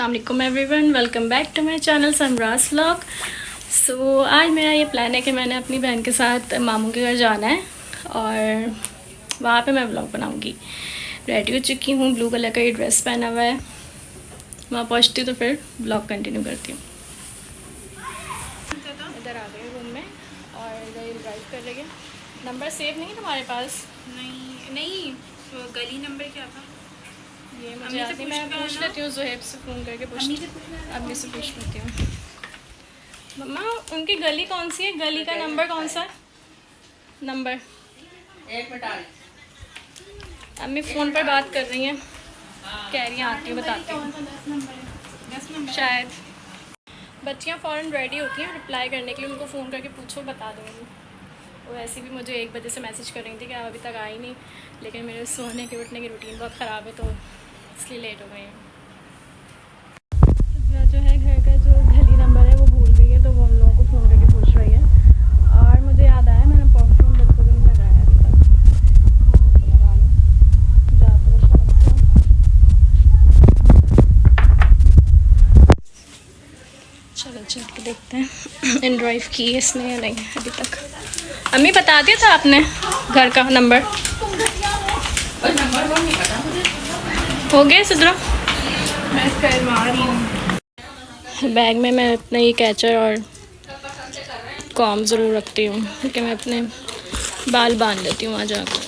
अस्सलाम वालेकुम everyone, welcome back to my channel Samraj vlog. So आज मेरा ये प्लान है कि मैंने अपनी बहन के साथ मामू के घर जाना है और वहाँ पे मैं व्लॉग बनाऊँगी। रेडी हो चुकी हूँ, ब्लू कलर का ये ड्रेस पहना हुआ है। वहाँ पहुँचती हूँ तो फिर व्लॉग कंटिन्यू करती हूँ। इधर आ गई रूम में और इधर ड्राइव कर रही है। नंबर सेव नहीं है तुम्हारे पास? नहीं गली नंबर क्या था ये मुझे आती, मैं पूछ लेती हूँ, ज़ुहैब से फ़ोन करके अम्मी से पूछ लेती हूँ। मम्मा उनकी गली कौन सी है? गली का नंबर कौन सा है? नंबर 1 मिनट अम्मी फ़ोन पर बात कर रही हैं, कह रही हैं आती हूँ बताती हूँ। 10 नंबर शायद बच्चियाँ फ़ौरन रेडी होती हैं रिप्लाई करने के लिए, उनको फ़ोन करके पूछो बता दूँगी। वो ऐसे भी मुझे 1 बजे से मैसेज कर रही थी कि आप अभी तक आई नहीं, लेकिन मेरे सोने के उठने की रूटीन बहुत ख़राब है तो इसलिए लेट हो गई हैं। जो है घर का जो गली नंबर है वो भूल गई है, तो वो हम लोगों को फ़ोन करके पूछ रही है। और मुझे याद आया मैंने परफ्यूम बच्चों को नहीं लगाया अभी तक, तो लगा लूँ जाते हुए अच्छा लगता है। चलो चल के देखते हैं इन ड्राइव की है इसने या नहीं अभी तक। अम्मी बता दिया था आपने घर का नंबर? नंबर नहीं पता मुझे। हो गया सुधरो? मैं करवा रही हूँ। बैग में मैं अपना ये कैचर और कॉम ज़रूर रखती हूँ क्योंकि मैं अपने बाल बांध लेती हूँ वहाँ जाकर।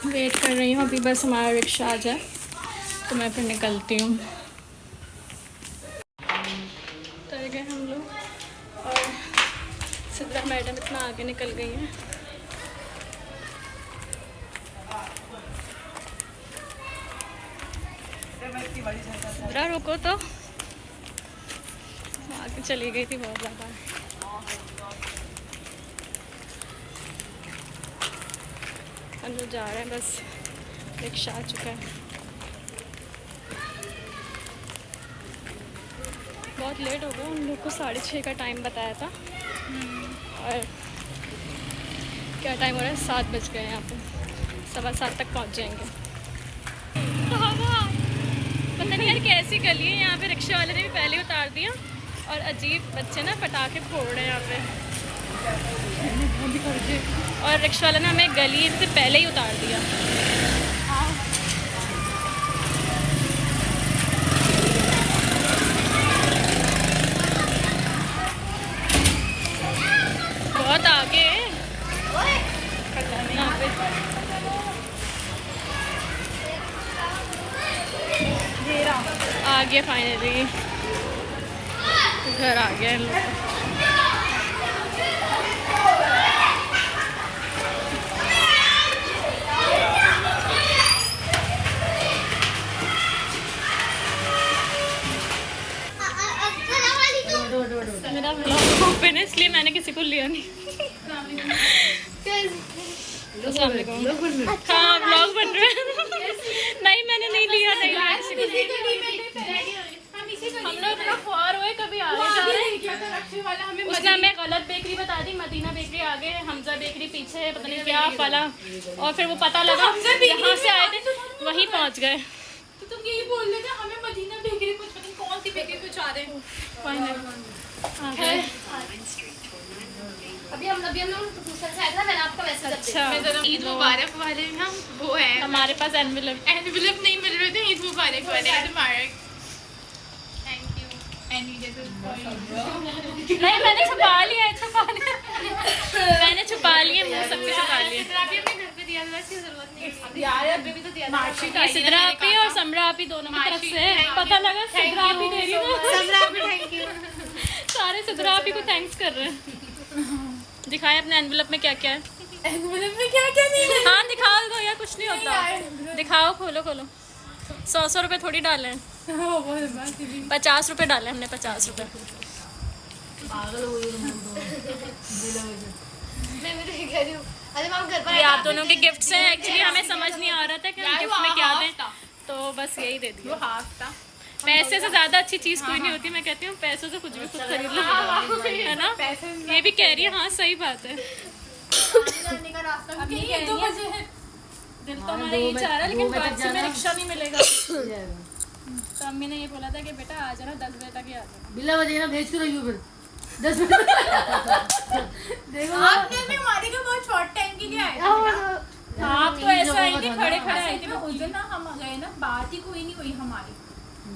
वेट कर रही हूँ अभी, बस हमारा रिक्शा आ जाए तो मैं फिर निकलती हूँ। तर गए हम लोग और सिद्रा मैडम इतना आगे निकल गई हैं। सिद्रा रुको तो, आगे चली गई थी बहुत ज़्यादा। हम लोग जा रहे हैं, बस रिक्शा आ चुका है। बहुत लेट हो गया, उन लोग को 6:30 का टाइम बताया था और क्या टाइम हो रहा है? 7 बज गए हैं। यहाँ पे 7:15 तक पहुँच जाएंगे। पता नहीं यार कैसी गली है यहाँ पे, रिक्शे वाले ने भी पहले ही उतार दिया और अजीब बच्चे ना पटाखे फोड़ रहे हैं यहाँ पे। और रिक्शा वाला ने हमें गली से पहले ही उतार दिया। बहुत आगे है पता नहीं यहाँ पे। आ गया फाइनली, घर आ गया इन लोग। मेरा व्लॉग ओपन है इसलिए मैंने किसी को लिया नहीं। अस्सलाम वालेकुम। हाँ व्लॉग बन रहा है। नहीं मैंने नहीं लिया, नहीं लिया किसी को। हम लोग इतना ख्वार हुए कभी आगे जा रहे हैं, उसने हमें गलत बेकरी बता दी। मदीना बेकरी आगे, हमजा बेकरी पीछे है, पता नहीं क्या फला। और फिर वो पता लगा यहाँ से आए थे वहीं पहुँच गए। तो तुम यही बोल रहे थे हमें मदीना बेकरी कुछ पता नहीं कौन सी बेकरी कुछ आ रहे हैं। अभी हम लोग दूसरे से आए थे ना, मैंने आपका मैसेज अच्छा ईद मुबारक वाले ना वो है, हमारे पास एनवेलप नहीं मिल रहे थे ईद मुबारक वाले। ईद मुबारक, थैंक यू। नहीं मैंने छुपा लिया मैंने छुपा लिए मुँह सबके छुपा लिए। अभी अपने घर पे दिया था, इसकी जरूरत नहीं यार, अभी भी तो दिया था। सिद्रा आपी और समरा आपी दोनों की तरफ से पता लगा सिद्रा आपी दे रही है। Thank you. सारे सिद्रा आपी को थैंक्स कर रहे हैं। दिखाएं अपने एनवेलप में क्या क्या है। एनवेलप में क्या क्या नहीं है? हाँ दिखाओ दो यार, कुछ नहीं होता। दिखाओ, खोलो खोलो। 100 रुपये थोड़ी डाले हैं, 50 रुपये डाले हमने, 50 रुपये। मैं भी कह रही हूँ। अरे हम घर पर ये आप दोनों के गिफ्ट्स हैं। एक्चुअली हमें समझ नहीं आ रहा था कि हम गिफ्ट में क्या दें, तो बस यही दे दिया। हाफ था। पैसे से ज़्यादा अच्छी चीज़ कोई नहीं होती। मैं कहती हूँ पैसों से कुछ भी खुद खरीद लो, है ना? ये भी कह रही है, हाँ सही बात है। जाने का रास्ता अब भी ये कहीं 2 बजे है, दिल तो हमारा ये चाह रहा है, लेकिन वापसी में रिक्शा नहीं मिलेगा। तो अम्मी ने ये बोला था कि बेटा आ जाना 10 बजे तक ही आ जाना। बिल्ला बजे ना भेज के रही हूँ फिर 10 बजे देखो आपने भी हमारे को बहुत शॉर्ट टाइम के लिए आए थे ना। आप तो ऐसा है कि खड़े खड़े आए थे। ना उस दिन ना हम गए ना, बात ही कोई नहीं हुई हमारी।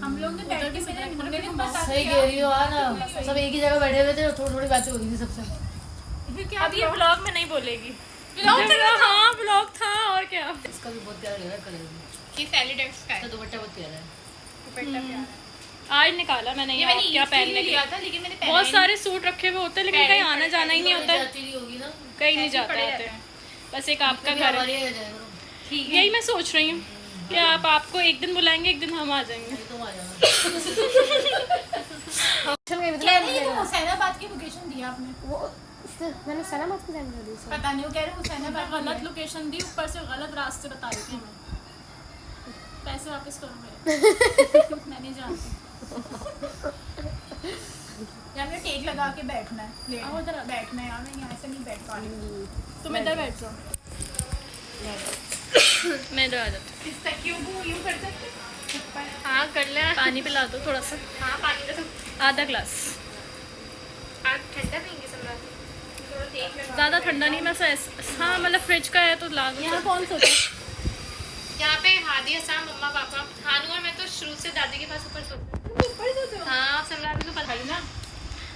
हम लोग ने बैठ के मैंने मुन्ने ने बता सही कह रही हो ना, सब एक ही जगह बैठे हुए थे, थोड़ी थोड़ी बातें हो रही थी सबसे। अब ये ब्लॉग में नहीं बोलेगी। हाँ ब्लॉग था और क्या। इसका भी बहुत प्यारा लग रहा है कलर, कि सैलिडेक्स का इसका दुपट्टा बहुत प्यारा है। दुपट्टा प्यारा है। आज निकाला मैंने ये यहाँ मैंने क्या पहनने पहनने के लिया लिए। था, लेकिन मैंने बहुत सारे सूट रखे हुए होते हैं, लेकिन कहीं आना जाना ही नहीं होता है, जाती नहीं होगी ना, कहीं नहीं जाते होते। बस एक आपका घर है। हमारे यहाँ जाया करो। ठीक यही मैं सोच रही हूँ कि आप आपको एक दिन बुलाएंगे, एक दिन हम आ जाएंगे। तुम आ जाना। कह रही है कि हुसैनाबाद की लोकेशन दी आपने। मैंने सलामत को सेंड कर दी सर। पता नहीं वो कह रहे हुसैनाबाद गलत लोकेशन दी, ऊपर से गलत रास्ते बता रही थी हमें। पैसे वापस करो मेरे। मैं नहीं जानती। हमने टेक लगा के बैठना है, आओ इधर आ। बैठना है यार, मैं यहाँ से नहीं बैठ पा रही। तुम इधर बैठ जाओ, मैं इधर आ जाती इस तकियों को यूं कर सकते हैं? हाँ कर ले। पानी पिला दो थोड़ा सा, हाँ पानी तो आधा ग्लास। आज ठंडा पीएंगे सम्राट, थोड़ा टेक लगा। ज़्यादा ठंडा नहीं, मैं हाँ मतलब फ्रिज का है तो ला दो। यहाँ कौन सोचा? यहाँ पे हादी हसन मम्मा पापा हानू और मैं तो शुरू से दादी के पास ऊपर सोते हैं। हाँ सम्राट को पता है ना।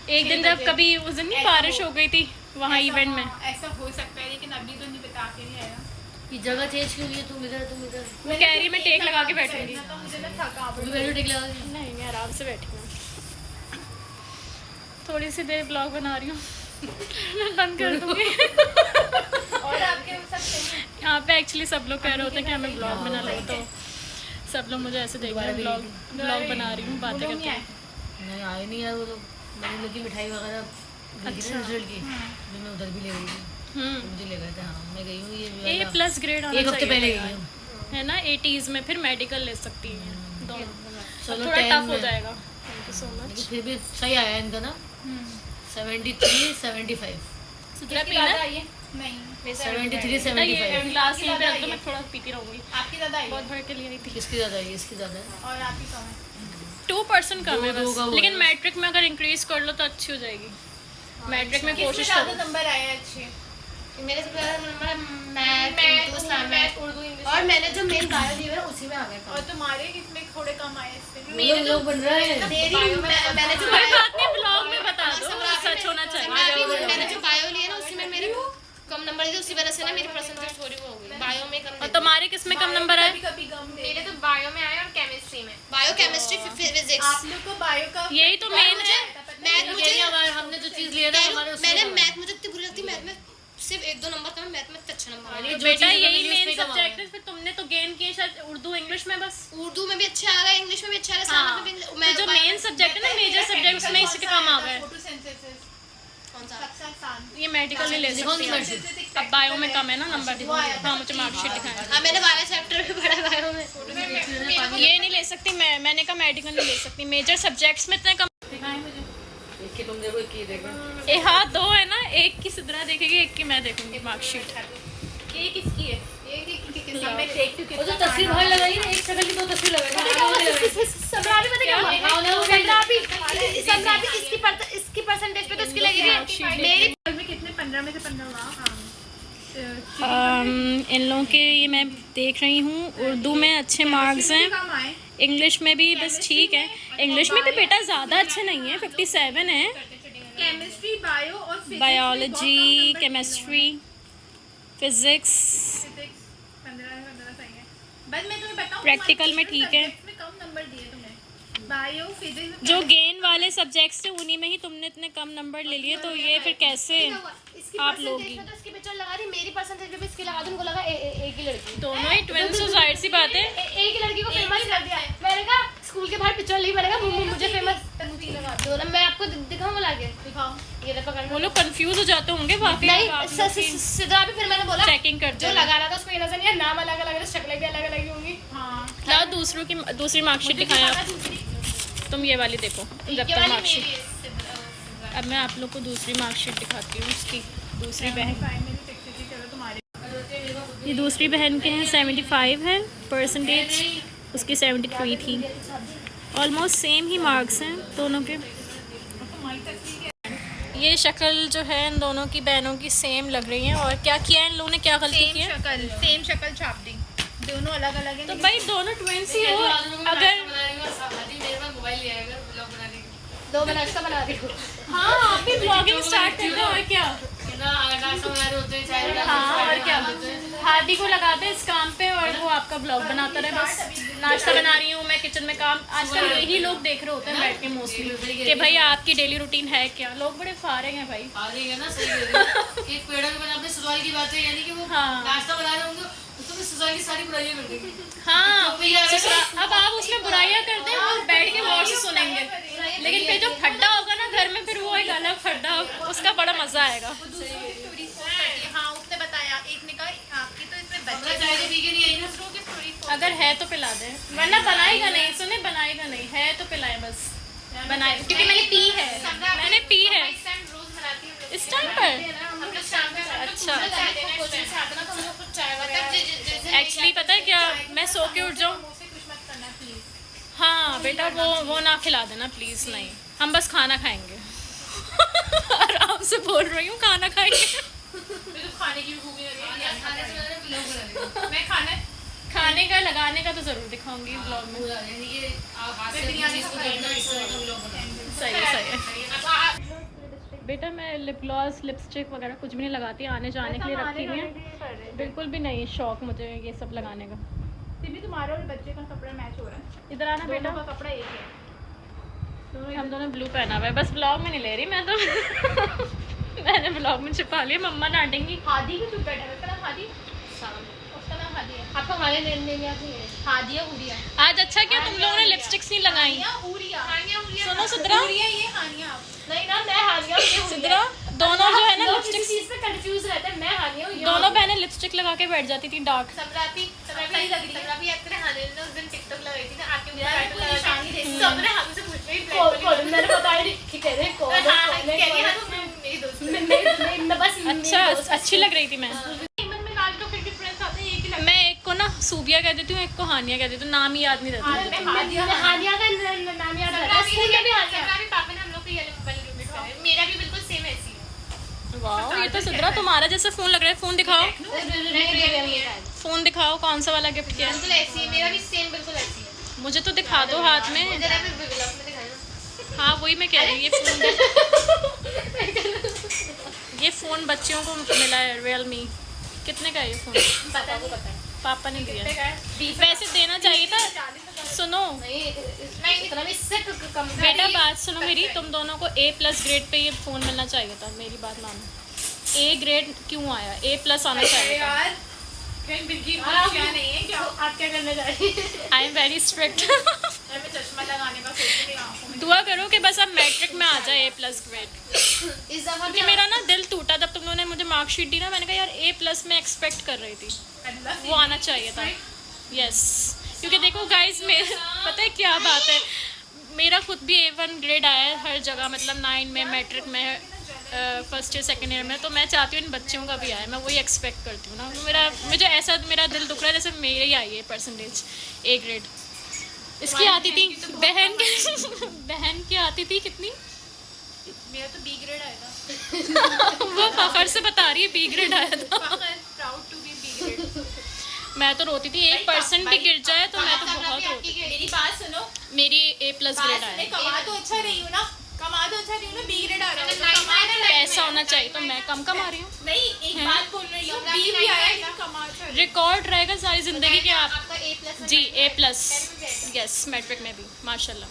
एक दिन जब कभी उस दिन नहीं बारिश हो गई थी वहाँ इवेंट में, ऐसा हो सकता है, लेकिन अभी तो नहीं बता के नहीं आया। ये जगह चेंज क्यों हुई है? तुम इधर, तुम इधर। वो कह रही है मैं टेक लगा के बैठूंगी। तो मुझे ना थकावट तुम बैठो, टिक लगा के। नहीं मैं आराम से बैठी हूँ, थोड़ी सी देर ब्लॉग बना रही हूँ। मैं बंद कर दूँगी। और आपके हो सकते हैं। यहाँ पे एक्चुअली सब लोग कह रहे होते हैं कि हमें ब्लॉग बना लो, तो सब लोग मुझे ऐसे देख रहे हैं ब्लॉग बना रही हूँ, बातें करते हैं। नहीं आए नहीं यार, वो तो मैंने लगी मिठाई वगैरह देखी ना रिजल्ट की, जो मैं उधर भी ले गई थी, तो मुझे ले गए थे। हाँ मैं गई हूँ, ये ए प्लस ग्रेड होना एक हफ्ते चाहिए पहले था गई यार, हूँ। है ना। 80s में फिर मेडिकल ले सकती हैं दोनों, चलो थोड़ा 10 टफ हो में। जाएगा। Thank you so much. लेकिन फिर भी सही आया इनका ना, 73 75 सुधरा पीना है? आइए नहीं 73 ये 75। ग्लास में रख दो, मैं थोड़ा पीती रहूंगी। आपकी ज़्यादा आई बहुत भर के लिए आई थी। किसकी ज़्यादा है? इसकी ज़्यादा है। और आपकी कम है। 2% कम है दो बस, का वो लेकिन है। मैट्रिक में अगर इंक्रीज कर लो तो अच्छी हो जाएगी। मैट्रिक में किसमें कोशिश ज़्यादा करो। नंबर आए हैं अच्छे? मेरे से ज़्यादा नंबर मैथ उर्दू इंग्लिश। और मैंने जो मेन बायो दी है ना उसी में आ गया। और तुम्हारे किसमें थोड़े कम आए इससे? मेरे लोग बन रहे हैं। मेरी मैंने जो कोई बात नहीं, ब्लॉग में बता दो, सच होना चाहिए। मैंने जो बायो लिया ना उसी में मेरे कम नंबर दिए, उसी वजह से ना मेरी परसेंटेज थोड़ी वो हो गई। बायो में कम और तुम्हारे किस में कम नंबर आए? कभी कम दे। मेरे तो बायो में आए और केमिस्ट्री में। Bio chemistry physics. आप लोग को बायो का यही तो मेन है। मैथ मुझे हमने जो चीज़ लिया था हमारे उसमें मैंने मैथ मुझे इतनी बुरी लगती, मैथ में सिर्फ 1-2 नंबर कम, मैथ में अच्छा नंबर आया। तो बेटा यही इंग्लिश मेन में कम आ सब्जेक्ट गए। है, फिर तुमने तो गेन किए शायद उर्दू इंग्लिश में बस। उर्दू में भी अच्छा आ गया, इंग्लिश में भी अच्छा आ गया, हाँ, साइंस में भी तो मैं जो मेन सब्जेक्ट है ना, मेजर सब्जेक्ट उसमें इसके कम आ गए। फोटोसिंथेसिस कौन सा सबसे आसान। ये मेडिकल नहीं ले कौन सकती सी है। मैट्रिक? अब बायो में कम है ना नंबर। हाँ मुझे मार्कशीट दिखाया। हाँ मैंने वाला चैप्टर भी पढ़ा बायो में। ये नहीं ले सकती मैं, मैंने कहा मेडिकल नहीं ले सकती, मेजर सब्जेक्ट्स में इतने कम। दिखाएं मुझे। एक की तुम देखो, एक की देखो। ए हाँ 2 है ना, एक की सिद्रा देखेगी, एक की मैं देखूंगी मार्कशीट। ये किसकी है? ये किसकी है? मैं देखती हूँ वो जो कितना तस्वीर भाई लगाई ना, एक शक्ल की 2 तस्वीर लगाई। सम्राट पता क्या हुआ? सम्राट इसकी परसेंटेज पे तो इसकी लगी थी। मेरी में कितने 15 में से 15 हुआ। इन लोगों के ये मैं देख रही हूँ, उर्दू में अच्छे मार्क्स हैं, कम आए। इंग्लिश में भी बस ठीक है। इंग्लिश में भी बेटा ज़्यादा अच्छे नहीं है, 57 है। केमिस्ट्री, बायो और फिजिक्स में बायोलॉजी, बहुत कम नंबर केमिस्ट्री, फिजिक्स, दिए। 15 में 15 सही है। बस मैं तुम्हें बताऊं, प्रैक्टिकल में ठीक है। सब्जेक्ट्स में कम नंबर दिए तुम्हें। बायो, फिजिक्स जो गेन वाले सब्जेक्ट्स थे उन्हीं में ही तुमने इतने कम नंबर ले लिए, तो ये फिर कैसे इसकी आप परसेंटेज लोगी? में तो इसकी पिक्चर लगा दी, मेरी परसेंटेज पे भी इसकी लगा दी, उनको लगा एक ही लड़की। दोनों ही ट्विंस, तो जाहिर सी बात है। एक ही लड़की को फेमस कर दिया है। मैंने कहा स्कूल के बाहर पिक्चर ली, मैंने कहा मम्मी मुझे फेमस दो ना, मैं आपको दिखाऊं बुला के। दिखाओ। ये देखो वो लोग कंफ्यूज हो जाते होंगे बाकी नहीं सिद्रा भी, फिर मैंने बोला चेकिंग करते जो हैं। लगा रहा था उसको ये नजर नहीं है, नाम अलग अलग है, शक्लें भी अलग अलग होंगी। हाँ। लाओ दूसरों की दूसरी मार्कशीट दिखाएं आप। तुम ये वाली देखो जब तक मार्कशीट। अब मैं आप लोग को दूसरी मार्कशीट दिखाती हूँ उसकी, दूसरी बहन। प्राइमरी सेक्शन ये दूसरी बहन के हैं 75 है परसेंटेज, उसकी 73 थी। ऑलमोस्ट सेम ही मार्क्स हैं दोनों के। ये शक्ल जो है इन दोनों की बहनों की सेम लग रही है। और क्या किया है इन लोगों ने, क्या गलती की है? सेम शक्ल छाप दी, दोनों अलग अलग हैं। तो भाई दोनों ट्विंस ही हो। अगर दो नाश्ता बना रही हूँ। हाँ आप भी ब्लॉगिंग स्टार्ट कर दो। और क्या, हाँ और क्या, हादी को लगाते हैं इस काम पे और वो आपका ब्लॉग बनाता रहे। बस नाश्ता बना रही हूँ मैं किचन में काम। आजकल यही लोग देख रहे होते हैं बैठ के मोस्टली कि भाई आपकी डेली रूटीन है क्या। लोग बड़े फारिग हैं भाई। एक पेड़ में अपने ससुराल की बात है, यानी कि वो हाँ। नाश्ता बना रहे होंगे तो ससुराल की सारी बुराइयां कर देंगे। हाँ अब आप उसमें बुराइयां करते हैं, वो बैठ के गौर से सुनेंगे। लेकिन फिर जो फड्डा होगा ना घर में, फिर वो एक अलग फड्डा, उसका बड़ा मजा आएगा। हाँ उसने बताया, एक ने कहा आपकी तो इसमें बच्चे चाय तो पी के नहीं आई ना। दूसरों की स्टोरी अगर है तो पिला दे, वरना बनाएगा नहीं। सुने, बनाएगा नहीं, है तो पिलाए बस। बनाए क्योंकि मैंने पी है, मैंने पी है इस टाइम रोज बनाती हूँ इस टाइम पर। हम लोग शाम में अच्छा कोचिंग से आते ना तो हम लोग कुछ चाय वगैरह एक्चुअली पता है क्या, मैं सो के उठ जाऊँ। मुझसे कुछ मत करना प्लीज। हाँ बेटा वो ना खिला देना प्लीज़। नहीं, हम बस खाना खाएंगे। आराम से बोल रही हूँ, खाना खाएंगे। मुझे तो खाने की भी भूख लगी है। खाने से पहले लोग बना मैं खाने का लगाने का तो ज़रूर दिखाऊंगी ब्लॉग में। यानी कि आप हाथ से बिरयानी को करना इस तरह का लोग बना। सही है। बेटा मैं लिप ग्लॉस लिपस्टिक वगैरह कुछ भी नहीं लगाती, आने जाने के लिए रखी हुई है। बिल्कुल भी नहीं शौक मुझे ये सब लगाने का। भी तुम्हारा और बच्चे का कपड़ा मैच हो रहा है। इधर आना बेटा, का कपड़ा एक है। हम दोनों ब्लू पहना हुआ है। बस ब्लॉग में नहीं ले रही मैं तो। मैंने ब्लॉग में छिपा लिया, मम्मा डांटेंगी। हादी की चुप बैठा है, उसका नाम हादी, उसका नाम हादी है। आपको हमारे लेने में आती है हादिया हुरिया। आज अच्छा क्या तुम लोगों ने लिपस्टिक्स नहीं लगाई। हुरिया सुनो सुधरा, हुरिया ये हानिया। नहीं ना, मैं हानिया हूँ। सुधरा। दोनों जो है ना लिपस्टिक, चीज पे कंफ्यूज रहते हैं। मैं हानिया हूँ, दोनों बहनें लिपस्टिक लगा के बैठ जाती थी डार्क। सही लग रही है। सबराबी एक्टर हानिया ने उस दिन टिकटॉक लगाई थी ना, आपके ऊपर यार, टाइटल कोई लगा निशानी के दे। सबने हमसे पूछ रही मैंने बताया नहीं कि कह रहे कौन मेरी दोस्त बस अच्छा अच्छी लग रही थी मैं। ईमन में लाल का फिर डिफरेंस आता है, एक ही लगता मैं एक को ना सूबिया कह देती हूँ, एक को हानिया कह देती हूँ। नाम ही याद नहीं रहता मुझे। है। हादिया हानिया का नाम याद आ रहा है। स्कूल में भी हानिया पापा ने हम लोग को येलो वाली रूम में कराया। मेरा भी बिल्कुल सेम ऐसी है। वाह ये तो सुधरा, तुम्हारा जैसा फोन लग रहा है। फोन दिखाओ, फोन दिखाओ, कौन सा वाला गिफ्ट किया है? बिल्कुल ऐसी है, मेरा भी सेम बिल्कुल ऐसी है। मुझे तो दिखा दो हाथ में। जरा भी ब्लॉग में दिखाना। हाँ वही मैं कह रही हूँ, ये फ़ोन बच्चियों को मिला है रियलमी। कितने का है ये फ़ोन? पता को पता है। पापा ने दिया। वैसे देना चाहिए था। सुनो नहीं इतना भी, इससे कम। बेटा बात सुनो मेरी, तुम दोनों को A+ ग्रेड पे ये फ़ोन मिलना चाहिए था। मेरी बात मानो। A ग्रेड क्यों आया? A+ आना चाहिए था। यार कहीं बिल्कुल खुशियाँ नहीं है क्या? आप क्या करने जा रही हैं? I am very strict. मैं चश्मा लगाने का सोच रही हूँ आँखों में। दुआ करो कि बस अब मैट्रिक में आ जाए A+ ग्रेड। इस दफा क्योंकि मेरा ना दिल टूटा जब तुम लोगों ने मुझे मार्कशीट दी ना। मैंने कहा यार A+ में एक्सपेक्ट कर रही थी, वो आना चाहिए था। यस क्योंकि देखो गाइस, मेरे पता है क्या बात है, मेरा खुद भी A1 ग्रेड आया है हर जगह, मतलब 9 में, मैट्रिक में, फर्स्ट ईयर सेकेंड ईयर में। तो मैं चाहती हूँ इन बच्चों का भी आए, मैं वही एक्सपेक्ट करती हूँ ना। मुझे ऐसा मेरा दिल दुख रहा है जैसे मेरे ही आई है परसेंटेज A ग्रेड। इसकी आती थी बहन की आती थी कितनी? मेरा तो B ग्रेड आया था। वो फखर से बता रही है B ग्रेड आया था। Proud to be B grade. मैं तो रोती थी, 1% भी गिर जाए तो मैं तो बहुत रोती। मेरी बात सुनो, मेरी A+ ग्रेड आया। कमा तो अच्छा रही हूँ ना, B ग्रेड आ रहा है। पैसा होना चाहिए तो मैं कम कमा रही हूँ। नहीं एक बात बोल रही हूँ, B भी आया लेकिन कमा अच्छा रही। रिकॉर्ड रहेगा सारी जिंदगी के आप। आपका A+ जी A+, यस मैट्रिक में भी माशाल्लाह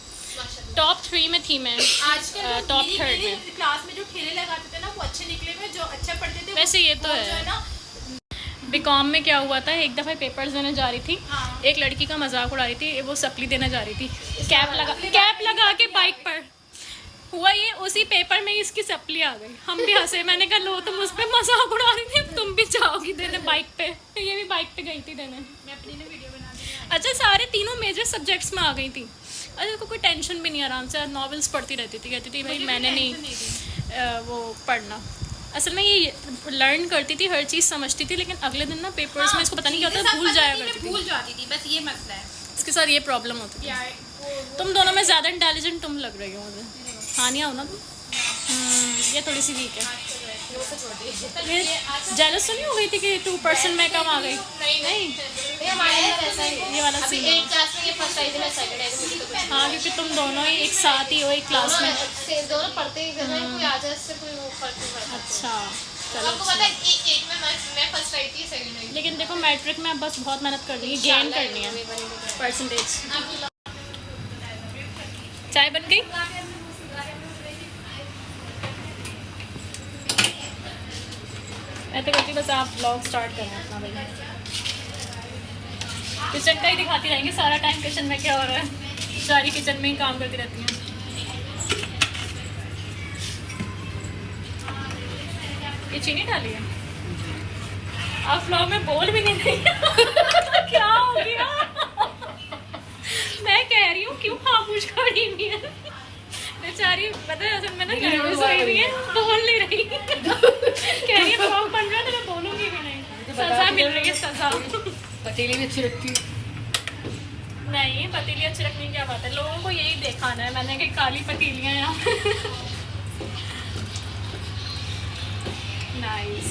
टॉप 3 में थी मैं। आजकल टॉप मेरी 3rd में। क्लास में जो ठेले लगाते थे ना, वो अच्छे निकले हुए, जो अच्छा पढ़ते थे। वैसे ये तो वो है। जो है ना, बीकॉम में क्या हुआ था, एक दफ़ा पेपर्स देने जा रही थी, हाँ। एक लड़की का मजाक उड़ा रही थी, वो सप्ली देने जा रही थी, कैप लगा के बाइक पर। हुआ ये उसी पेपर में ही इसकी सप्ली आ गई। हम भी हंसे, मैंने कहा लो तुम उस पर मजाक उड़ा रही थी, तुम भी जाओगी देने बाइक पे। ये भी बाइक पे गई थी देने। मैं अपनी ने वीडियो बना दी। अच्छा सारे तीनों मेजर सब्जेक्ट्स में आ गई थी। अच्छा को कोई टेंशन भी नहीं, आराम से नॉवेल्स पढ़ती रहती थी। कहती थी भाई मैंने नहीं वो पढ़ना। असल में ये लर्न करती थी, हर चीज़ समझती थी, लेकिन अगले दिन ना पेपर्स में इसको पता नहीं क्या होता है, भूल जाया करती थी। भूल जाती थी, बस ये मसला है इसके साथ ये प्रॉब्लम होती थी। तुम दोनों में ज़्यादा इंटेलिजेंट तुम लग रही हो मुझे। हानिया हो ना तुम? ये थोड़ी सी वीक है। जेलस तो नहीं हो गई थी कि 2% में कम आ गई? नहीं ये वाला सीन है। हाँ, क्योंकि तुम दोनों ही एक साथ ही हो एक क्लास में। दोनों पढ़ते ही कोई आ जाए, इससे कोई वो फर्क नहीं पड़ता। अच्छा चलो। आपको पता है एक में मैं फर्स्ट आई थी, सेकंड आई। लेकिन देखो मैट्रिक में अब बस बहुत मेहनत करनी है, गेन करनी है परसेंटेज। चाय बन गई? मैं तो कहती बस आप ब्लॉग स्टार्ट करें अपना भाई। किचन का ही दिखाती रहेंगे सारा टाइम, किचन में क्या हो रहा है। सारी किचन में ही काम करती रहती हैं। ये चीनी डाली है? आप व्लॉग में बोल भी नहीं रही। क्या हो गया? मैं कह रही हूँ क्यों खामोश खड़ी हुई है बेचारी। पता है असल में ना नर्वस हुई हुई है, बोल नहीं रही। कह रही है व्लॉग बन रहा है तो मैं बोलूँगी भी नहीं। सजा मिल रही है, सजा। पतीली भी अच्छी रखती है। नहीं, पतीली अच्छी रखने की क्या बात है, लोगों को यही दिखाना है मैंने कि काली पतीलियाँ यहाँ। नाइस।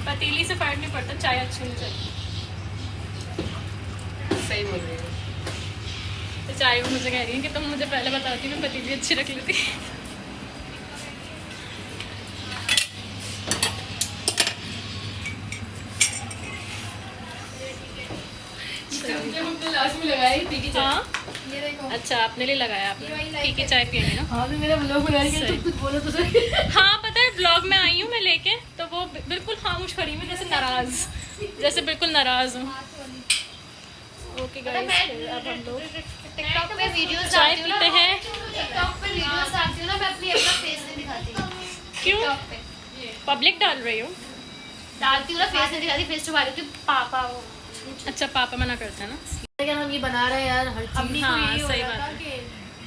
पतीली से फर्क नहीं पड़ता, चाय अच्छी होनी चाहिए। सही बोल रही है। तो चाय वो मुझे कह रही है कि तुम मुझे पहले बताती, मैं पतीली अच्छी रख लेती। लास्ट में लगाई पी की चाय। हाँ अच्छा, आपने लिए लगाया, आपने पी के चाय पियेंगे ना? हाँ, मेरा ब्लॉग बना रही है, तुम कुछ बोलो तो सही। हाँ पता है, ब्लॉग में आई हूँ मैं लेके, तो वो बिल्कुल खामोश खड़ी हुई, जैसे नाराज, जैसे बिल्कुल नाराज हूँ। ओके गाइस, अब हम लोग टिकटॉक पे वीडियोस चाय पीते हैं। टिकटॉक पे वीडियोस डालती हूँ ना, मैं अपना फेस नहीं दिखाती। क्यों? टिकटॉक पे पब्लिक डाल रही हूँ? डालती हूँ ना, फेस नहीं दिखाती, फेस छुपा लेती हूँ। पापा वो अच्छा, पापा मना करते हैं ना? क्या हम ये बना रहे हैं यार हर चीज। अपनी हाँ, को यही हो सही रहा बात था है। कि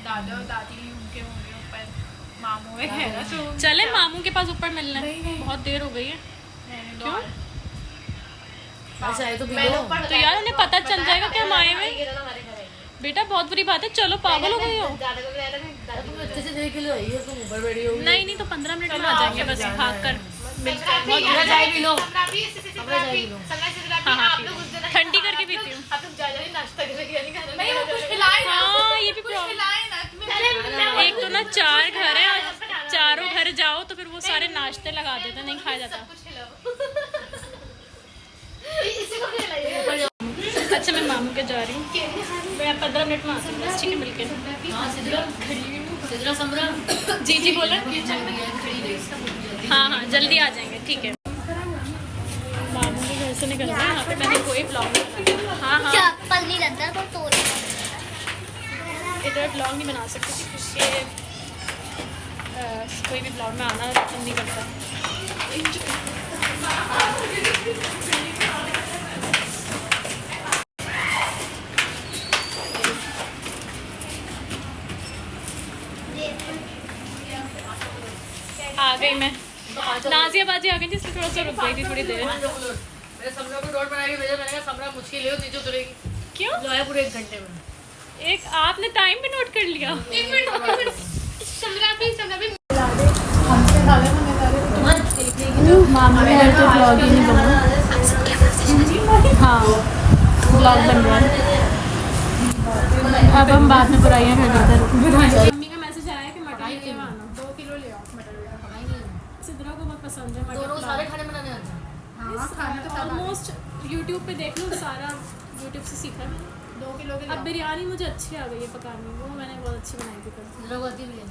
दादा और दादी उनके होंगे ऊपर, मामू वगैरह तो चले मामू के पास ऊपर मिलने। नहीं। बहुत देर हो गई है। क्यों? अच्छा है तो पी मैं लो। लोग पढ़ तो यार उन्हें पता चल जाएगा कि हम आए हुए। हमारे घर आएंगे। बेटा बहुत बुरी बात है, चलो पागल हो गई हो। दादा को बुलाया था, दादी तुम अच्छे से देख लो, ये तुम ऊपर बैठी हो। नहीं नहीं, तो 15 मिनट में आ जाएंगे बस भाग कर। अपना चाय पी लो। अपना चाय पी लो। हाँ हाँ, आप पी लोग लो। उस दिन ठंडी करके पीती हूँ। आप लोग जा नाश्ता करके नहीं खाना। नहीं, वो कुछ खिलाए ना, हाँ ये भी कुछ प्रॉब्लम। खिलाए ना कि मैं एक तो ना 4 घर है, और चारों घर जाओ तो फिर वो सारे नाश्ते लगा देते, नहीं खाया जाता। कुछ खिलाओ। इसी को खिलाइए। अच्छा मैं मामू के जा रही हूँ, मैं 15 मिनट में आती हूँ बस, ठीक है मिलके। हाँ सिद्रा समरा। जी जी बोला। हाँ हाँ जल्दी आ जाएंगे, ठीक है। मामू के घर से निकल गए, यहाँ पे मैंने कोई ब्लॉग नहीं बनाया। हाँ हाँ चप्पल नहीं लगता तो तोड़। इधर ब्लॉग नहीं बना सकती थी क्योंकि कोई भी ब्लॉग में आना पसंद नहीं करता। आ गई मैं, नाजिया बाजी आ गई थी, इसलिए थोड़ा सा रुक गई थी थोड़ी देर। मेरे समरा को डॉट बना के भेजा, मैंने कहा समरा मुश्किल है, तीजो तुरेगी। क्यों? जो है पूरे 1 घंटे में। एक आपने टाइम भी नोट कर लिया? एक मिनट समरा भी मामा घर तो ब्लॉग ही नहीं बना। हाँ ब्लॉग बन रहा है। अब हम बाद में बुराइयाँ कर लेते हैं। मम्मी का मैसेज आया कि मटर ले आना, 2 किलो ले आओ मटर। सिद्रा को बहुत पसंद है मटर। दोनों सारे खाने बनाने आते हैं। हाँ खाना तो सब ऑलमोस्ट यूट्यूब पे देख लो, सारा यूट्यूब से सीखा मैंने। 2 किलो के अब बिरयानी मुझे अच्छी आ गई है पकानी, वो मैंने बहुत अच्छी बनाई थी कल। सिद्रा को आती भी है।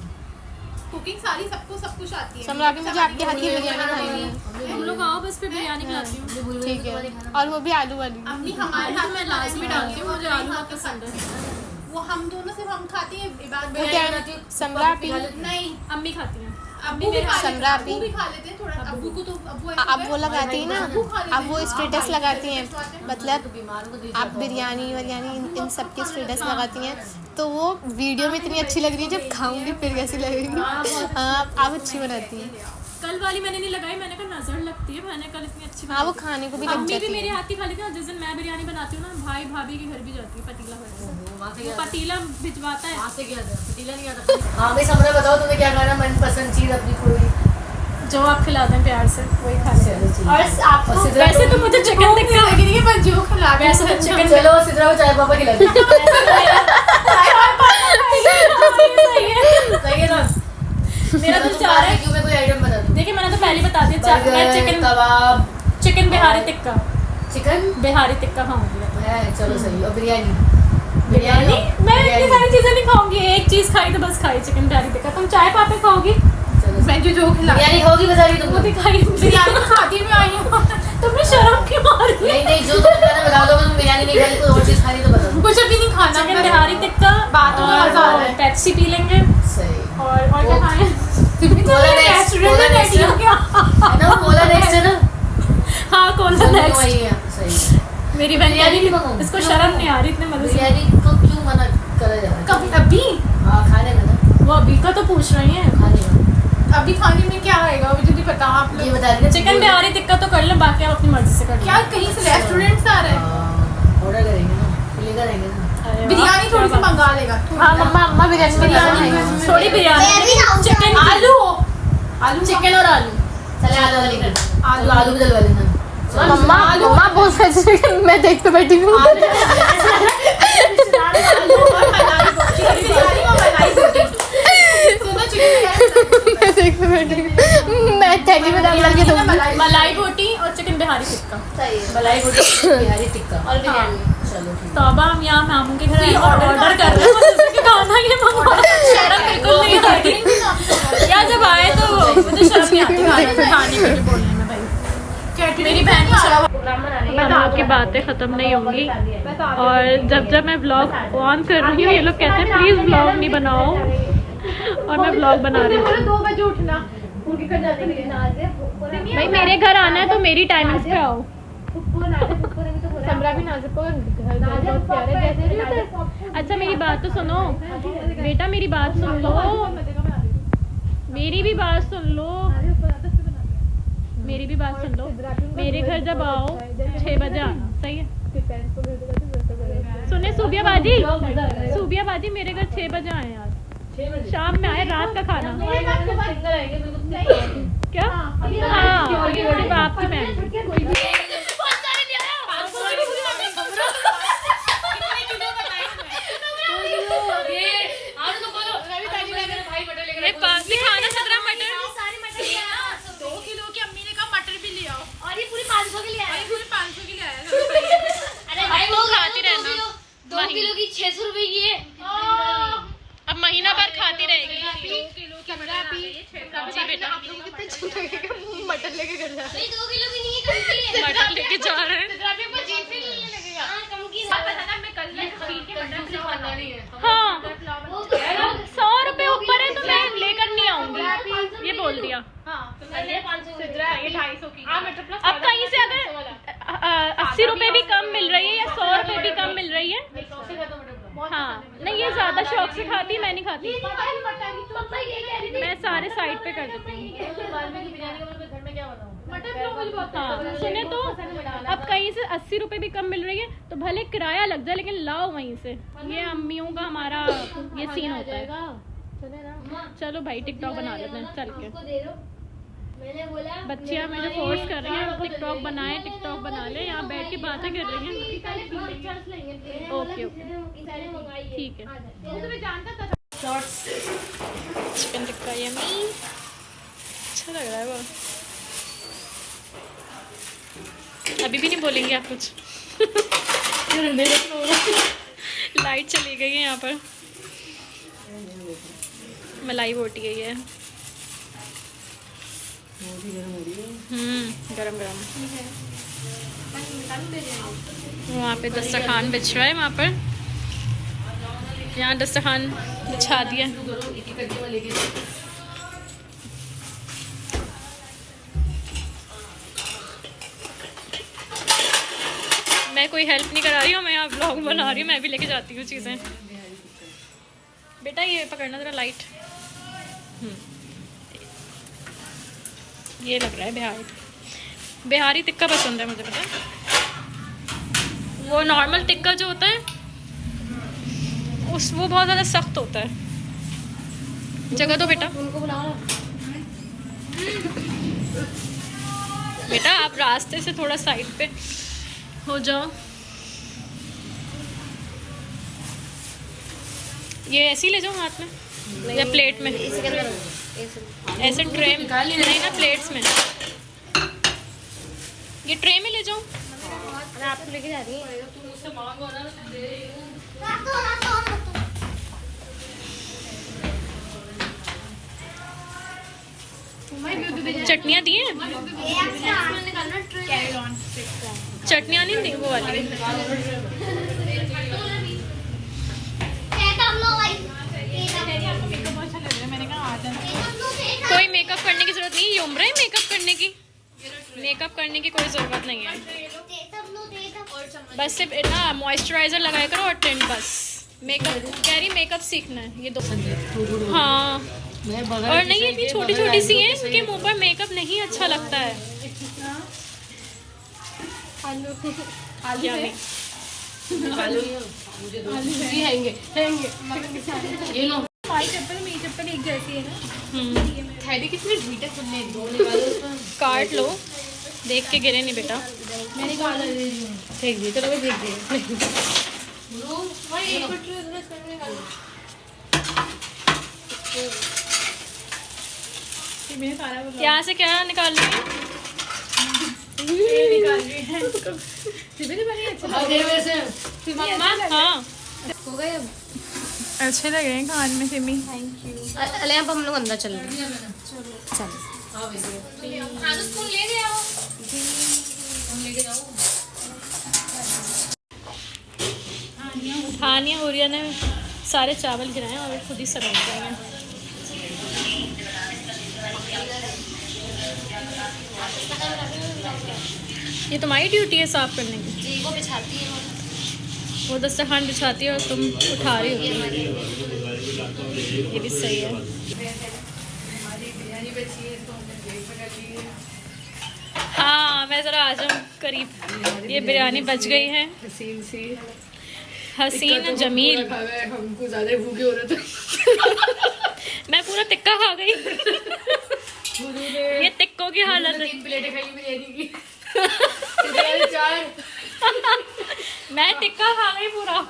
कुकिंग सारी सबको सब कुछ आती है। समरा भी मुझे आपके हाथ की बिरयानी खानी है। तुम लोग आओ बस, फिर बिरयानी खिलाती हूँ। ठीक है, और वो भी आलू वाली। अपनी हमारे हाथ मैं लाजमी डालती हूँ, मुझे आलू बहुत पसंद है। वो हम दोनों सिर्फ हम खाते हैं, इबाद वो क्या समरा भी नहीं, अम्मी खाती हैं। अब्बू भी खा लेते समरा हैं, भी। अब्बू भी खा लेते हैं थोड़ा। अब्बू को तो अब वो लगाती है ना, अब वो स्टेटस लगाती हैं, मतलब बीमारों को आप बिरयानी वरयानी इन सब के स्टेटस लगाती हैं, तो वो वीडियो में इतनी अच्छी लग रही है, जब खाऊंगी फिर कैसी लगेगी। आप अच्छी बनाती हैं। कल वाली मैंने नहीं लगाई, मैंने कहा नजर लगती है, मैंने कल इतनी अच्छी हाँ वो खाने को भी लग मम्मी जाती भी है। मेरे हाथ की खा लेती है। जिस दिन मैं बिरयानी बनाती हूँ ना, भाई भाभी के घर भी जाती है पतीला भर के। वहाँ से वो पतीला भिजवाता है। वहाँ से क्या था? पतीला नहीं आता। हाँ भाई समझा, बताओ तुम्हें क्या खाना मनपसंद चीज़ अपनी कोई? जो आप खिलाते हैं प्यार से वही खा लेते हैं। और आपको वैसे तो मुझे चिकन टिक्का लगी नहीं, पर जो खिला वैसे तो चिकन चलो सिद्रा को चाय पापा खिला दो। सही है ना? मेरा तो चाह रहा है। क्यों मैं कोई आइटम बता दूँ? देखिए मैंने तो पहले बता दिया, मैं चिकन कबाब, बिहारी टिक्का, चिकन बिहारी टिक्का खाऊंगी। है, चलो सही। और बिरयानी बिरयानी मैं इतनी सारी चीजें नहीं खाऊंगी, एक चीज खाई तो बस खाई, चिकन बिहारी टिक्का। तुम चाय पापे खाओगी? चलो मैं जो खिला बिरयानी होगी बता रही तुम। वो भी खाई। बिरयानी खाती में आई हूँ। तुमने शर्म क्यों मारी? नहीं नहीं, जो तुम कहना बता दो। तुम बिरयानी नहीं खानी, कोई और चीज़ खानी तो बता दो। कुछ अभी नहीं खाना। चिकन बिहारी टिक्का, बातों में मजा आ रहा है। पेप्सी पी लेंगे सही। और क्या खाएं? कोला नेक्स्ट, कोला नेक्स्ट है क्या? ना? वो कोला नेक्स्ट है ना? हाँ कोला दोनों नेक्स्ट। वही है, सही। मेरी बहन बिरयानी नहीं मंगाऊंगी। इसको शर्म नहीं आ रही इतने मजे से। बिरयानी को क्यों मना करा जा रहा है? कभी अभी हाँ खाने का ना, वो अभी का तो पूछ रही है। खाने का। अभी खाने में क्या आएगा मुझे नहीं पता। आप ये लोग बता रही है चिकन बिहारी टिक्का तो कर लो, बाकी आप अपनी मर्जी से कर लो। क्या कहीं से रेस्टोरेंट से आ रहा है? ऑर्डर करेंगे ना, लेकर आएंगे ना। अरे वाह, बिरयानी थोड़ी सी मंगा लेगा। हाँ मम्मा बिरयानी बिरयानी थोड़ी बिरयानी, चिकन आलू आलू चिकन और आलू। चले आलू वाली कर। आलू भी डलवा लेना। मम्मा बहुत फैसिलिटी मैं देख तो बैठी हूँ। मैं देख तो बैठी हूँ। मैं थैली में डाल के दूँगी। मलाई बोटी और चिकन बिहारी टिक्का। सही है। मलाई बोटी, बिहारी टिक्का और बिरयानी। चलो ठीक तो अब हम यहाँ मामू के घर ऑर्डर कर रहे हैं, मतलब कि खाना ये मंगवा। शर्म बिल्कुल नहीं आ रही यार, जब आए तो मुझे शर्म नहीं आती खाने के लिए बोलने में। भाई मेरी बहन को शर्म। हम लोग की बातें खत्म नहीं होंगी, और जब मैं ब्लॉग ऑन कर रही हूँ ये लोग कहते हैं प्लीज ब्लॉग नहीं बनाओ, और मैं ब्लॉग बना रही हूँ। 2 बजे उठना उनके घर जाने के लिए। भाई मेरे घर आना है तो मेरी टाइमिंग्स पे आओ। समरा भी नाजुक को घर बहुत प्यारे जैसे नहीं होते। अच्छा मेरी बात तो सुनो बेटा, मेरी बात सुन लो, मेरी भी बात सुन लो, मेरी भी बात सुन लो। मेरे घर जब आओ 6 बजे आना, सही है? सुने सूबिया बाजी मेरे घर 6 बजे आए यार, शाम में आए, रात का खाना। क्या? हाँ सिर्फ आपकी बहन। खाना 17 मटर 2 किलो की अम्मी ने कहा मटर भी ले आओ। और ये पूरी 500 के लिए आया। पूरे 500 की ले आया। अरे भाई वो खाती रहना। 2 किलो की 600 रुपए की है। अब महीना भर खाती रहेगी। 2 किलो की मटर जी बेटा मटन लेके घर जा। नहीं 2 किलो की नहीं है, कम की है। मटन लेके जा रहे हैं। हाँ कम की है। मैं कल हाँ 100 रुपए ऊपर है तो मैं लेकर नहीं आऊंगी, ये बोल दिया। ये 250 की। अब कहीं से अगर 80 रुपए भी कम मिल रही है या 100 रुपए भी कम मिल रही है, हाँ नहीं ये ज्यादा शौक से खाती, मैं नहीं खाती, मैं सारे साइड पे कर देती हूँ। हाँ सुने तो अब कहीं से 80 रुपए भी कम मिल रही है तो भले किराया लग जाए लेकिन लाओ वहीं से। ये अम्मियों का हमारा ये सीन होता है। चलो भाई टिकटॉक बना लेते हैं चल के। बच्चियाँ मुझे फोर्स कर रही हैं टिकटॉक बनाए, टिकटॉक बना ले, यहाँ बैठ के बातें कर रही हैं। ओके ओके ठीक है। चिकन टिक्का यम्मी, अच्छा लग रहा है वो। अभी भी नहीं बोलेंगे आप कुछ? लाइट चली गई है यहाँ पर। मलाई बोटी है ये। गरम गरम। वहाँ पे दस्तरखान बिछ रहा है, वहाँ पर यहाँ दस्तरखान बिछा दिया। मैं कोई हेल्प नहीं करा रही हूँ, मैं यहाँ ब्लॉग बना रही हूँ, मैं भी लेके जाती हूँ चीज़ें। बेटा ये पकड़ना जरा लाइट। ये लग रहा है बिहारी। बिहारी टिक्का पसंद है मुझे, पता है। वो नॉर्मल टिक्का जो होता है वो बहुत ज़्यादा सख्त होता है। जगह दो बेटा। उनको बुलाओ। बेटा आप रास्ते से थोड़ा साइड पे हो जाओ। ये ऐसे ही ले जाओ हाथ में या प्लेट में? इसके अंदर ऐसे ट्रे में नहीं ना, प्लेट्स में। ये ट्रे में ले जाओ। अरे आप तो लेके जा रही हैं। चटनियाँ दी हैं? चटनियाँ नहीं दी वो वाली। कोई मेकअप करने की जरूरत नहीं, ये उम्र है मेकअप करने की। मेकअप करने की कोई ज़रूरत नहीं है। बस सिर्फ ना मॉइस्चराइज़र लगाया करो और टिंट बस। मेकअप कह रही मेकअप सीखना है ये दो। हाँ और नहीं, इतनी छोटी छोटी सी हैं, इनके मुंह पर मेकअप नहीं अच्छा लगता है। ये लो। हमारी चप्पल मेरी चप्पल एक जैसी है ना। थैली कितनी ढीठे खुलने काट लो, देख के गिरे नहीं बेटा। मैंने कहा फेंक दिए। चलो फेंक दिए। मैंने सारा वो यहाँ से क्या निकाल रही है? निकाल रही है। सिबी तो बड़ी अच्छी मम्मा हाँ हो गए अब। अच्छे लग रहे हैं खान में सिमी। अले अब हम लोग अंदर चल रहे हैं। चल स्पून ले गया हो। हानिया हुरिया ने सारे चावल गिराए और खुद ही समेट रहे हैं। ये तुम्हारी ड्यूटी है साफ करने की? जी वो बिछाती है। वो दस्तरखान बिछाती है और तुम उठा रही होती हो। ये भी सही है। हाँ मैं ज़रा आ जाऊँ करीब। ये बिरयानी बच गई है। हसीन जमील। हमको ज्यादा भूखे हो रहे थे। मैं पूरा टिक्का खा गई। ये टिक्कों की हालत है। 3 प्लेटें खाई बिरयानी की। मैं टिक्का खा गई पूरा।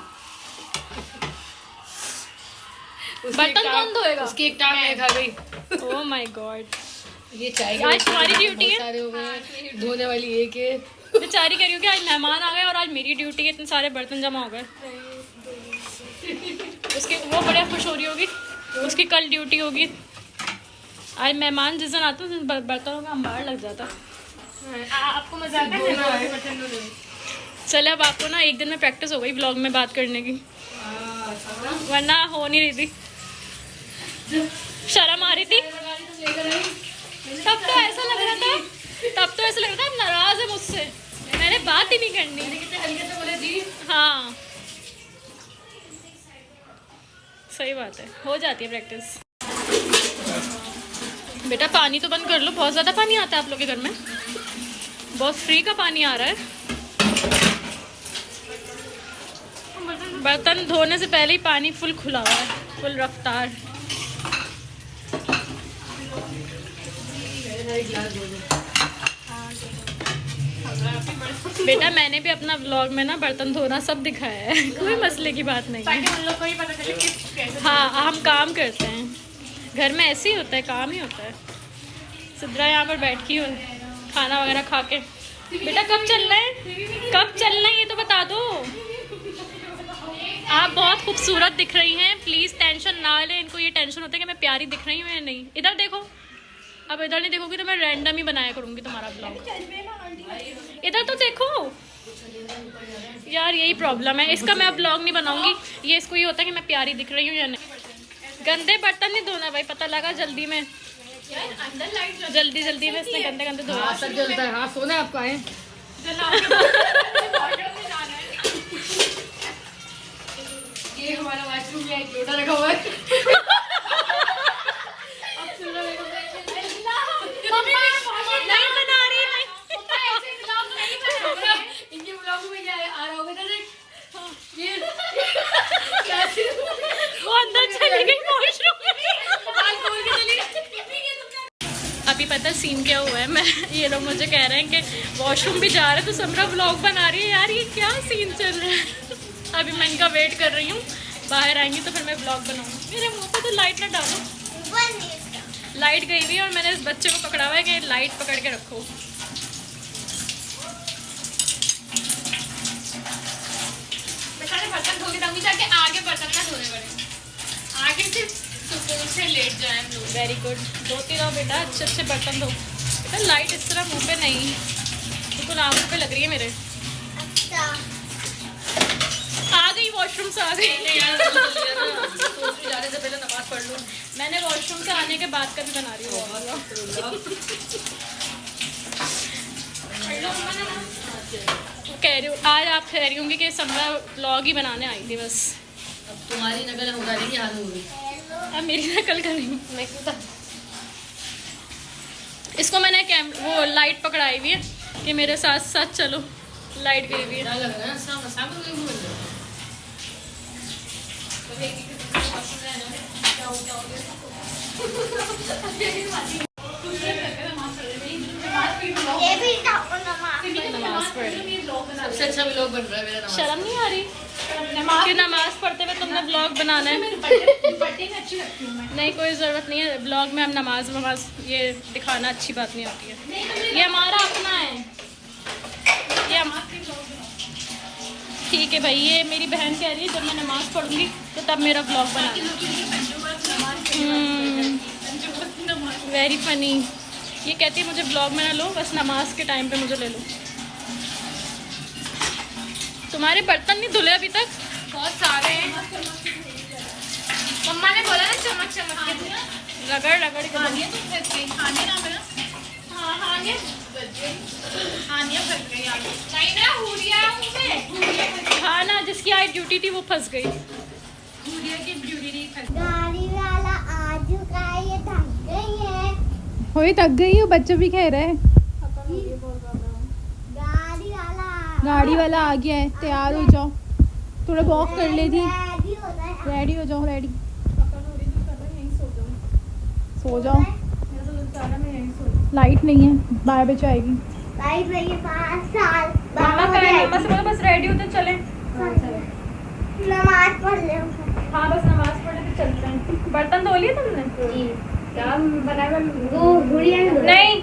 बर्तन कौन धोएगा? उसकी एक टांग मैं खा गई। Oh my God. ये चाय आज तुम्हारी ड्यूटी है? सारे हो गए, धोने वाली एक है। बेचारी कह रही हूँ कि आज मेहमान आ गए और आज मेरी ड्यूटी है, इतने सारे बर्तन जमा हो गए। उसकी वो बड़ा खुश हो रही होगी, उसकी कल ड्यूटी होगी। आज मेहमान जिस दिन आते हैं बर्तनों का अंबार लग जाता। आपको मजा आता है? चले अब आपको ना एक दिन में प्रैक्टिस हो गई व्लॉग में बात करने की, वरना हो नहीं रही थी। शर्म आ रही थी। तब तो ऐसा लग रहा था नाराज है मुझसे, मैंने बात ही नहीं करनी। हाँ सही बात है, हो जाती है प्रैक्टिस। बेटा पानी तो बंद कर लो, बहुत ज़्यादा पानी आता है आप लोग के घर में। बहुत फ्री का पानी आ रहा है। बर्तन धोने से पहले ही पानी फुल खुला हुआ है, फुल रफ्तार। बेटा मैंने भी अपना व्लॉग में ना बर्तन धोना सब दिखाया है, कोई मसले की बात नहीं है। उन लोग को ही पता चले कैसे। हाँ हम काम करते हैं घर में, ऐसे ही होता है, काम ही होता है। सिद्रा यहाँ पर बैठी हो खाना वगैरह खा के। बेटा कब चलना है, कब चलना है ये तो बता दो। आप बहुत खूबसूरत दिख रही हैं, प्लीज़ टेंशन ना लें। इनको ये टेंशन होता है कि मैं प्यारी दिख रही हूँ या नहीं। इधर देखो, अब इधर नहीं देखोगी तो मैं रैंडम ही बनाया करूँगी तुम्हारा ब्लॉग। इधर तो देखो यार, यही प्रॉब्लम है इसका। मैं अब ब्लॉग नहीं बनाऊंगी, ये इसको ये होता है कि मैं प्यारी दिख रही हूँ या नहीं। गंदे बर्तन नहीं धोना भाई, पता लगा जल्दी में, जल्दी में इसने गंदे धोया। सब जलता है। हाँ सोना आपको आए। ये हमारा वॉशरूम में एक लोटा रखा हुआ है। अब सुन लो मेरे को नहीं बना रही नहीं। इनके ब्लॉग में क्या आ रहा होगा ना ये वो अंदर चली गई वॉशरूम में। अभी पता सीन क्या हुआ है, मैं ये लोग मुझे कह रहे हैं कि वॉशरूम भी जा रहे हैं तो समरा व्लॉग बना रही है। यार ये क्या सीन चल रहा है। अभी मैं इनका वेट कर रही हूँ, बाहर आएंगी तो फिर मैं व्लॉग बनाऊँगी। मेरे मुँह पे तो लाइट ना डालो, लाइट गई हुई है और मैंने इस बच्चे को पकड़ा हुआ है कि लाइट पकड़ के रखो। सारे बर्तन धो के दूंगी ताकि आगे बर्तन ना धोने पड़े, आगे सिर्फ सुकून से लेट जाए हम लोग। वेरी गुड, धोती रहो बेटा, अच्छे अच्छे बर्तन धो बेटा। लाइट इस तरह मुंह पे नहीं, बिल्कुल आंखों पे लग रही है मेरे। आ गई वॉशरूम से, आ गई। जाने से पहले नमाज पढ़ लूँ। मैंने वॉशरूम से आने के बाद का भी बना रही हूँ। कह रही हूँ आज आप कह रही होंगी कि समरा व्लॉग ही बनाने आई थी बस। अब तुम्हारी नकल हम उतारेंगे, हाथ हो गई। अब मेरी नकल कर रही हूँ मैं। इसको मैंने वो लाइट पकड़ाई हुई है कि मेरे साथ साथ चलो। लाइट गई हुई है। क्या लग रहा है सामने कोई बोल रहा नमाज पढ़ रही। सबसे अच्छा व्लॉग बन रहा है मेरा। नमाज शर्म नहीं आ रही कि नमाज पढ़ते हुए तुमने ब्लॉग बनाना है? नहीं, कोई ज़रूरत नहीं है ब्लॉग में हम नमाज वमाज ये दिखाना अच्छी बात नहीं होती है। ये हमारा अपना है, ये ठीक है भाई। ये मेरी बहन कह रही है जब मैं नमाज पढ़ूंगी तो तब मेरा ब्लॉग बना। Very funny. ये कहती है मुझे ब्लॉग में ना लो, बस नमाज के टाइम पे मुझे ले लो। तुम्हारे बर्तन नहीं धुले अभी तक? बहुत सारे हैं। मम्मा ने बोला ना चमक चमक के धो। रगड़ रगड़ के हानिया तो फंस गई, हानिया नाम है ना? हाँ हानिया फंस गई, हानिया फंस गई आगे। नहीं ना हुरिया मुझे। हाँ ना, जिसकी आई ड्यूटी थी वो फंस गई। हुरिया की ड्यूटी नहीं फंस गाड़ी वाला आ चुका है, ये थक गई है। गई। थक गई हो, बच्चे भी कह रहे हैं। गाड़ी वाला आ गया है, तैयार हो जाओ, थोड़ा वॉक कर ले थी। रेडी होना है। रेडी हो जाओ, रेडी सो जाओ। लाइट नहीं है, 12 बजे आएगी। लाइट लगी 5 साल मम्मा बाबा कहे मम्मा से बोलो बस रेडी होते चले। नमाज पढ़ ले। हाँ बस नमाज पढ़े तो चलते हैं। बर्तन धो लिए तुमने? क्या बनाया? वो गुड़िया नहीं,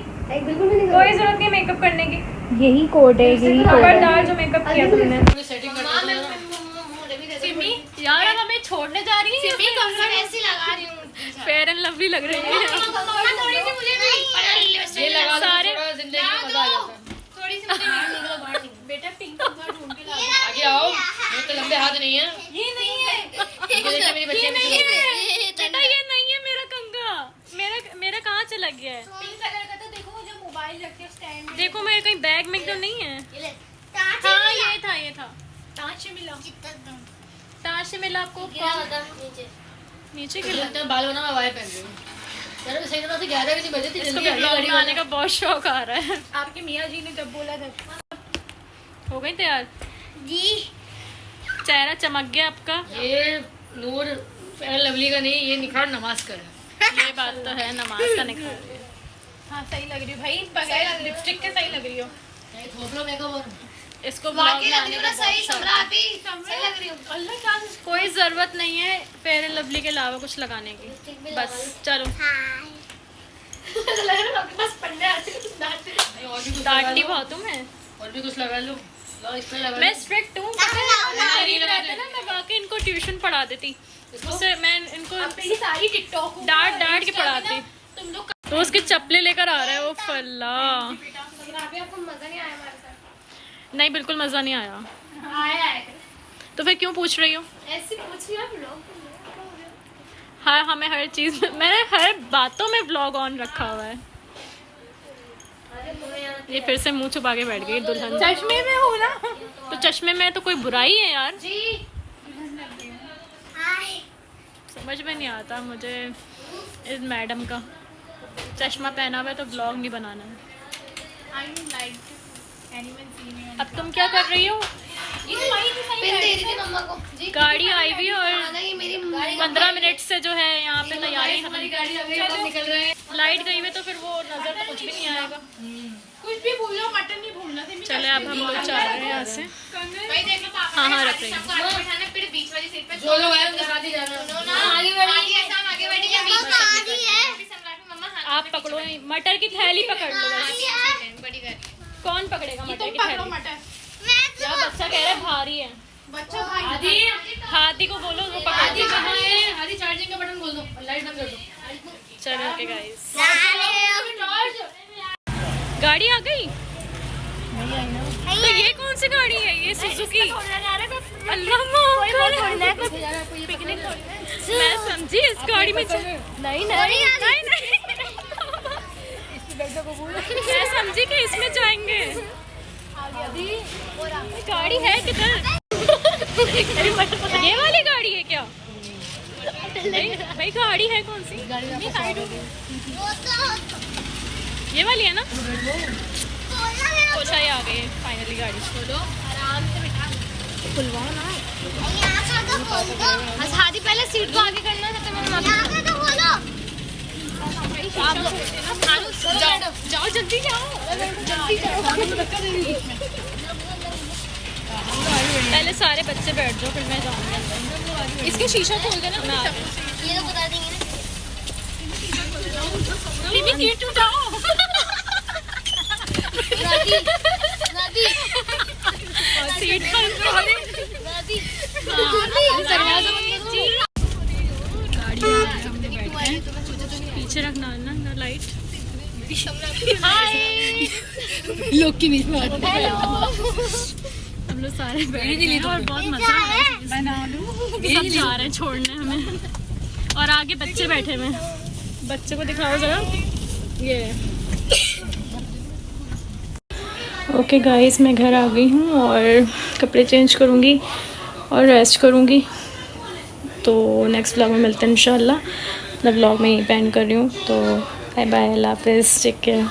बिल्कुल भी नहीं। कोई जरूरत नहीं मेकअप करने की। यही कोड है, यही कोड है। खबरदार जो मेकअप किया तुमने। सेटिंग कर देना। सिमी यार अब हमें छोड़ने जा रही है। सिमी कंफर्ट ऐसी लगा रही हूँ। फेयर एंड लवली लग रही है। मम्मा थोड़ी सी मुझे भी ये लगा दो, सारे- थोड़ा जिंदगी में मजा आ जाता है। थोड़ी सी मुझे निकलो बाहर निकलो। बेटा पिंक कलर ढूंढ के ला। आगे आओ, मेरे तो लंबे हाथ नहीं है। ये नहीं है, ये देखिए मेरी बच्ची ये नहीं है। है बेटा, ये नहीं है मेरा कंगा। मेरा कहाँ चला गया है? पिंक कलर का तो देखो, जो मोबाइल रखते हो स्टैंड में। देखो मेरे कहीं बैग में तो नहीं है। कांच हाँ ये था। कांच से मिला। ताज से मिला आपको? नीचे गिरा। लगता है बाल बना मैं वाई पहन रही हूँ। यार मैं सही तरह से 11 बजे बजे थी, इसको जल्दी भी ब्लॉग बनाने का बहुत शौक आ रहा है। आपके मियाँ जी ने जब बोला था। हो गई तैयार? जी चेहरा चमक गया आपका। ये नूर फेयर लवली का नहीं, ये निखार नमाज का है। ये बात तो है, नमाज का निखार है। हाँ सही लग रही हो भाई, बगैर लिपस्टिक के सही लग रही हो। थोपलो मेकअप और इसको ब्लॉग वाकई लग बनाने रही हूँ का ना, सही बहुत शौक समरा है। अभी सही लग रही हूँ। अल्लाह क्या कोई जरूरत नहीं है फेयर एंड लवली के अलावा कुछ लगाने की। बस चलो, लग रहा है आपके पास पन्ने आते हैं डांटते हैं। नहीं, और भी कुछ लगा डांटती लो, बहुत हूँ मैं। और भी कुछ लगा लो। लो इसमें लगा मैं लो। स्ट्रिक्ट हूँ। गरीब रहते ना, मैं वाकई इनको ट्यूशन पढ़ा देती। उससे मैं इनको मेरी सारी टिकटॉक डांट के पढ़ाती। तुम लोग तो उसकी चप्पलें लेकर आ रहा है वो फल्ला। आपको मजा नहीं आया हमारे साथ? नहीं बिल्कुल मज़ा नहीं आया। आया तो फिर क्यों पूछ रही हो? ऐसे पूछ लिया ब्लॉग। हाँ हमें हर चीज़ में, मैंने हर बातों में व्लॉग ऑन रखा हुआ है। ये फिर से मुंह छुपा के बैठ गई दुल्हन। चश्मे में हो ना। तो चश्मे में तो कोई बुराई है यार? जी समझ में नहीं आता मुझे इस मैडम का। चश्मा पहना हुआ है तो ब्लॉग नहीं बनाना है। अब तुम क्या कर रही हो? गाड़ी आई हुई और 15 मिनट से जो है यहाँ पे तैयारी निकल रहे हैं। लाइट गई हुई तो फिर वो नजर तो कुछ भी नहीं आएगा। कुछ भी भूलो, मटन नहीं भूलना। चले अब हम लोग जा रहे हैं यहाँ से। भाई देख लो पापा हाँ रख रही सबको आगे बैठाना, फिर बीच वाली सीट पे जो लोग आए उनके साथ ही जाना। आगे बढ़िए, शाम आगे बढ़िए, बीच में सम्राट में मम्मा हाथ आप पकड़ो, मटर की थैली पकड़ लो बस। बड़ी गाड़ी। कौन पकड़ेगा मटर की पकड़ो थैली? मटन। यार बच्चा कह रहा है भारी है। बच्चा भाई हाथी को बोलो वो पकड़ आदि कहाँ है? आदि चार्जिंग का बटन खोल दो और लाइट बंद कर दो। चलो ओके गाइस, गाड़ी आ गई। तो ये कौन सी गाड़ी है? ये सुजुकी। अल्लाह मैं समझी इस गाड़ी में नहीं मैं समझी कि इसमें जाएंगे। गाड़ी है किधर? ये वाली गाड़ी है क्या? नहीं भाई, गाड़ी है कौन सी? ये वाली है ना? कोचा ही आ गई फाइनली गाड़ी। खोलो आराम से बिठा, खुलवाओ ना। हादी पहले सीट को आगे करना था। जाओ जल्दी जाओ। पहले सारे बच्चे बैठ जाओ फिर मैं जाऊंगी अंदर। इसके शीशा खोल देना। मैं आ रही हूँ। ये तो बता देंगे ना। बीबी सीट उठाओ। सीट पर पीछे रखना ना लाइट। लोग के बीच में हम लोग सारे बैठे हैं और बहुत मजा आ रहा है। सब जा रहे हैं छोड़ने हमें और आगे बच्चे बैठे हुए हैं। बच्चे को दिखाओ जरा। ये ओके गाइस, मैं घर आ गई हूँ और कपड़े चेंज करूँगी और रेस्ट करूँगी। तो नेक्स्ट व्लॉग में मिलते हैं इंशाल्लाह। मैं व्लॉग में यहीं पे एंड कर रही हूँ। तो बाय बाय, अल्लाह हाफिज़, टेक केयर।